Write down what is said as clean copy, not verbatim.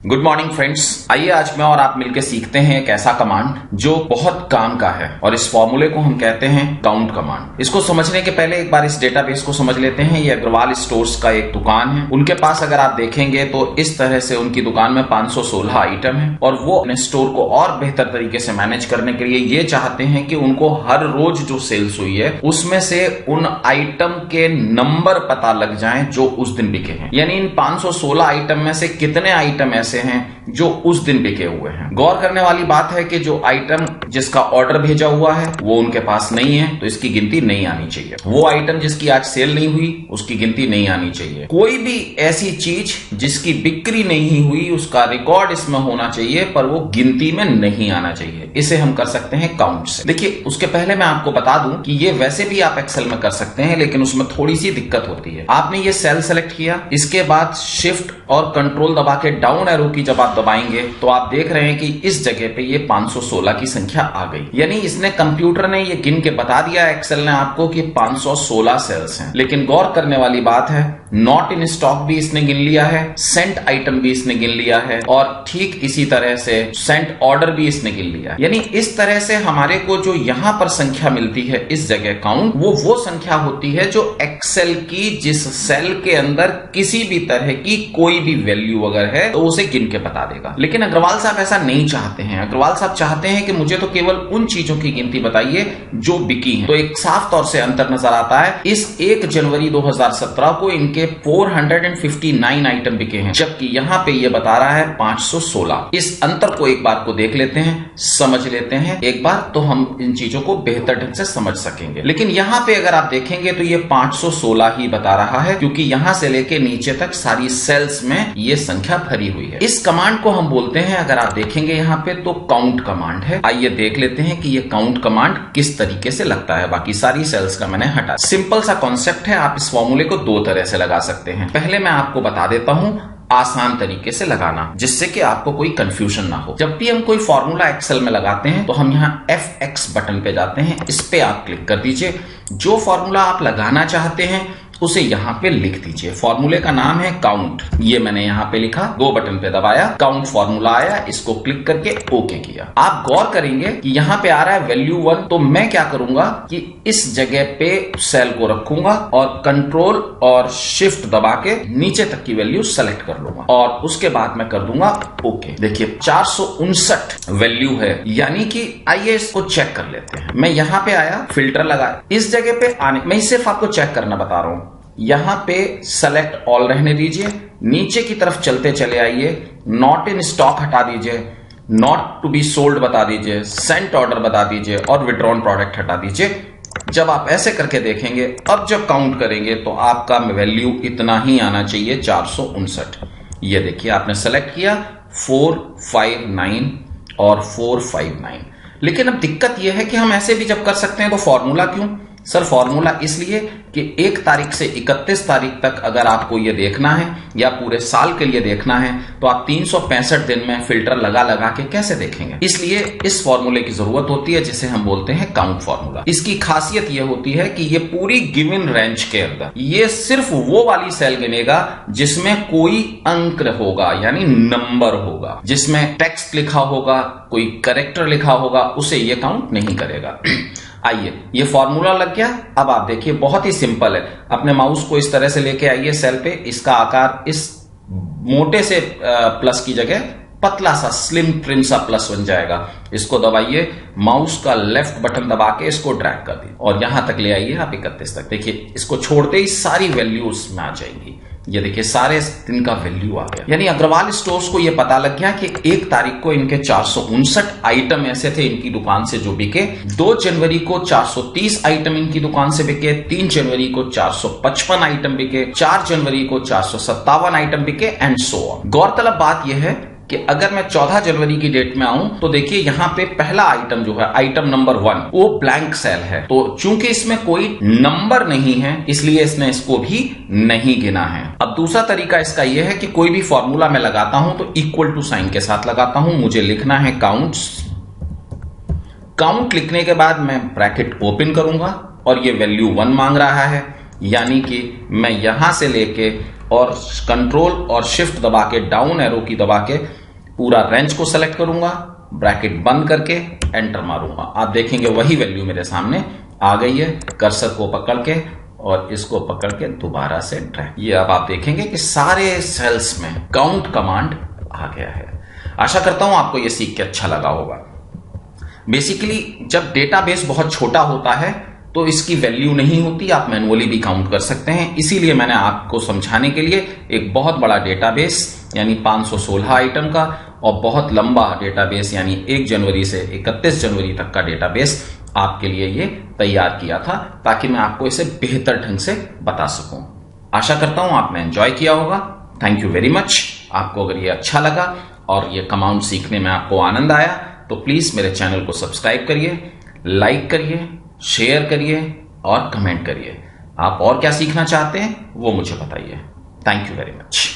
Good morning friends. आइए आज मैं और आप मिलकर सीखते हैं एक ऐसा कमांड जो बहुत काम का है और इस फॉर्मूले को हम कहते हैं काउंट कमांड। इसको समझने के पहले एक बार इस डेटाबेस को समझ लेते हैं। ये अग्रवाल स्टोर्स का एक दुकान है। उनके पास अगर आप देखेंगे तो इस तरह से उनकी दुकान में 516 आइटम है और वो अपने स्टोर को और बेहतर तरीके से मैनेज करने के लिए ये चाहते हैं कि उनको हर रोज जो सेल्स हुई है उसमें से उन आइटम के नंबर पता लग जाए जो उस दिन बिके हैं। यानी इन 516 आइटम में से कितने आइटम ऐसे हैं जो उस दिन बिके हुए हैं। गौर करने वाली बात है कि जो आइटम जिसका ऑर्डर भेजा हुआ है वो उनके पास नहीं है तो इसकी गिनती नहीं आनी चाहिए। वो आइटम जिसकी आज सेल नहीं हुई उसकी गिनती नहीं आनी चाहिए। कोई भी ऐसी चीज जिसकी बिक्री नहीं हुई उसका रिकॉर्ड इसमें होना चाहिए पर वो गिनती में नहीं आना चाहिए। इसे हम कर सकते हैं काउंट से। देखिए उसके पहले मैं आपको बता दूं कि ये वैसे भी आप एक्सेल में कर सकते हैं लेकिन उसमें थोड़ी सी दिक्कत होती है। आपने ये सेल सेलेक्ट किया, इसके बाद शिफ्ट और कंट्रोल दबा के डाउन एरो की जब आप दबाएंगे तो आप देख रहे हैं कि इस जगह पे ये 516 की संख्या आ गई। यानी इसने कंप्यूटर ने ये गिन के बता दिया एक्सेल ने आपको कि 516 सेल्स हैं। लेकिन गौर करने वाली बात है नॉट इन स्टॉक भी इसने गिन लिया है, सेंट आइटम भी इसने गिन लिया है और ठीक इसी तरह से सेंट ऑर्डर भी इसने गिन लिया है। यानी इस तरह से हमारे को जो यहां पर संख्या मिलती है इस जगह काउंट, वो संख्या होती है जो एक्सेल की जिस सेल के अंदर किसी भी तरह की कोई भी वैल्यू अगर है तो उसे गिन के बता देगा। लेकिन अग्रवाल साहब ऐसा नहीं चाहते हैं। अग्रवाल साहब चाहते हैं कि मुझे तो केवल उन चीजों की गिनती बताइए जो बिकी हैं। तो एक साफ तौर से अंतर नजर आता है। इस 1 जनवरी 2017 को इनके 459 आइटम बिके हैं जबकि यहां पे ये बता रहा है 516। इस अंतर को एक बार को देख लेते हैं, समझ लेते हैं एक बार, तो हम इन चीजों को बेहतर ढंग से समझ सकेंगे। लेकिन यहां पे अगर आप देखेंगे तो ये 516 ही बता रहा है क्योंकि यहां से लेके नीचे तक सारी सेल्स में ये संख्या भरी हुई है। इस कमांड को हम बोलते हैं, अगर आप देखेंगे यहां पे तो काउंट कमांड है। आइए देख लेते हैं कि ये काउंट कमांड किस तरीके से लगता है। बाकी सारी सेल्स का मैंने हटा। सिंपल सा कॉन्सेप्ट है। आप इस फॉर्मूले को दो तरह से लगा सकते हैं। पहले मैं आपको बता देता हूं आसान तरीके से लगाना जिससे कि आपको कोई कंफ्यूजन ना हो। जब भी हम कोई फॉर्मूला एक्सेल में लगाते हैं तो हम यहां FX बटन पे जाते हैं, इस पे आप क्लिक कर दीजिए। जो फॉर्मूला आप लगाना चाहते हैं उसे यहां पे लिख दीजिए। फॉर्मूले का नाम है काउंट। ये मैंने यहां पे लिखा, गो बटन पे दबाया, काउंट फॉर्मूला आया, इसको क्लिक करके ओके किया। आप गौर करेंगे कि यहां पे आ रहा है वैल्यू 1। तो मैं क्या करूंगा कि इस जगह पे सेल को रखूंगा और कंट्रोल और शिफ्ट दबा के नीचे तक की वैल्यू सेलेक्ट कर लूंगा और उसके बाद मैं कर दूंगा ओके। देखिए 459 वैल्यू है। यानी कि आइए इसको चेक कर लेते हैं। मैं यहां पे आया, फिल्टर लगाया, इस जगह पे आने, मैं सिर्फ आपको चेक करना बता रहा हूं। यहां पे सेलेक्ट ऑल रहने दीजिए, नीचे की तरफ चलते चले आइए, नॉट इन स्टॉक हटा दीजिए, नॉट टू बी सोल्ड बता दीजिए, सेंट ऑर्डर बता दीजिए और विड्रॉन प्रोडक्ट हटा दीजिए। जब आप ऐसे करके देखेंगे, अब जब काउंट करेंगे तो आपका वैल्यू इतना ही आना चाहिए, 459। ये देखिए आपने सेलेक्ट किया 459 और 459। लेकिन अब दिक्कत यह है कि हम ऐसे भी जब कर सकते हैं तो फॉर्मूला क्यों? सर फॉर्मूला इसलिए कि 1 तारीख से 31 तारीख तक अगर आपको ये देखना है या पूरे साल के लिए देखना है तो आप 365 दिन में फिल्टर लगा लगा के कैसे देखेंगे। इसलिए इस फॉर्मूले की जरूरत होती है जिसे हम बोलते हैं काउंट फॉर्मूला। इसकी खासियत यह होती है कि ये पूरी गिवन रेंज के अंदर ये सिर्फ वो वाली सेल गिनेगा जिसमें कोई अंक होगा यानी नंबर होगा। जिसमें टेक्स्ट लिखा होगा, कोई कैरेक्टर लिखा होगा, उसे ये काउंट नहीं करेगा। आइए ये फॉर्मूला लग गया। अब आप देखिए बहुत ही सिंपल है। अपने माउस को इस तरह से लेके आइए सेल पे, इसका आकार इस मोटे से प्लस की जगह पतला सा स्लिम ट्रिम सा प्लस बन जाएगा। इसको दबाइए, माउस का लेफ्ट बटन दबा के इसको ड्रैग कर दीजिए और यहां तक ले आइए आप 31 तक। देखिए इसको छोड़ते ही सारी वैल्यूज में आ जाएंगी। ये देखिए सारे दिन का वैल्यू आ गया। यानी अग्रवाल स्टोर्स को ये पता लग गया कि 1 तारीख को इनके 459 आइटम ऐसे थे इनकी दुकान से जो बिके, 2 जनवरी को 430 आइटम इनकी दुकान से बिके, 3 जनवरी को 455 आइटम बिके, 4 जनवरी को 457 आइटम बिके एंड सो ऑन। गौरतलब बात यह है कि अगर मैं 14 जनवरी की डेट में आऊं तो देखिए यहां पे पहला आइटम जो है आइटम नंबर 1 वो ब्लैंक सेल है। तो चूंकि इसमें कोई नंबर नहीं है इसलिए इसने इसको भी नहीं गिना है। अब दूसरा तरीका इसका यह है कि कोई भी फॉर्मूला मैं लगाता हूं तो इक्वल टू साइन के साथ लगाता हूं। मुझे लिखना है काउंट्स। काउंट लिखने के बाद मैं ब्रैकेट ओपन करूंगा और ये वैल्यू 1 मांग रहा है। यानी कि मैं यहां से लेके और कंट्रोल और शिफ्ट दबा के, डाउन एरो की दबा के पूरा रेंज को सेलेक्ट करूंगा, ब्रैकेट बंद करके एंटर मारूंगा। आप देखेंगे वही वैल्यू मेरे सामने आ गई है। कर्सर को पकड़ के और इसको पकड़ के दोबारा से ड्रैग, ये अब आप देखेंगे कि सारे सेल्स में काउंट कमांड आ गया है। आशा करता हूं आपको यह सीख के अच्छा लगा होगा। बेसिकली जब डेटाबेस बहुत छोटा होता है तो इसकी वैल्यू नहीं होती, आप मैनुअली भी काउंट कर सकते हैं। इसीलिए मैंने आपको समझाने के लिए एक बहुत बड़ा डेटाबेस यानी 516 आइटम का और बहुत लंबा डेटाबेस यानी 1 जनवरी से 31 जनवरी तक का डेटाबेस आपके लिए ये तैयार किया था, ताकि मैं आपको इसे बेहतर ढंग से बता सकूं। आशा करता हूं आपने एंजॉय किया होगा। Thank you very much. आपको अगर ये अच्छा लगा और ये कमांड सीखने में आपको आनंद आया तो प्लीज मेरे चैनल को सब्सक्राइब करिए, लाइक करिए, शेयर करिए और कमेंट करिए। आप और क्या सीखना चाहते हैं वो मुझे बताइए। Thank you very much.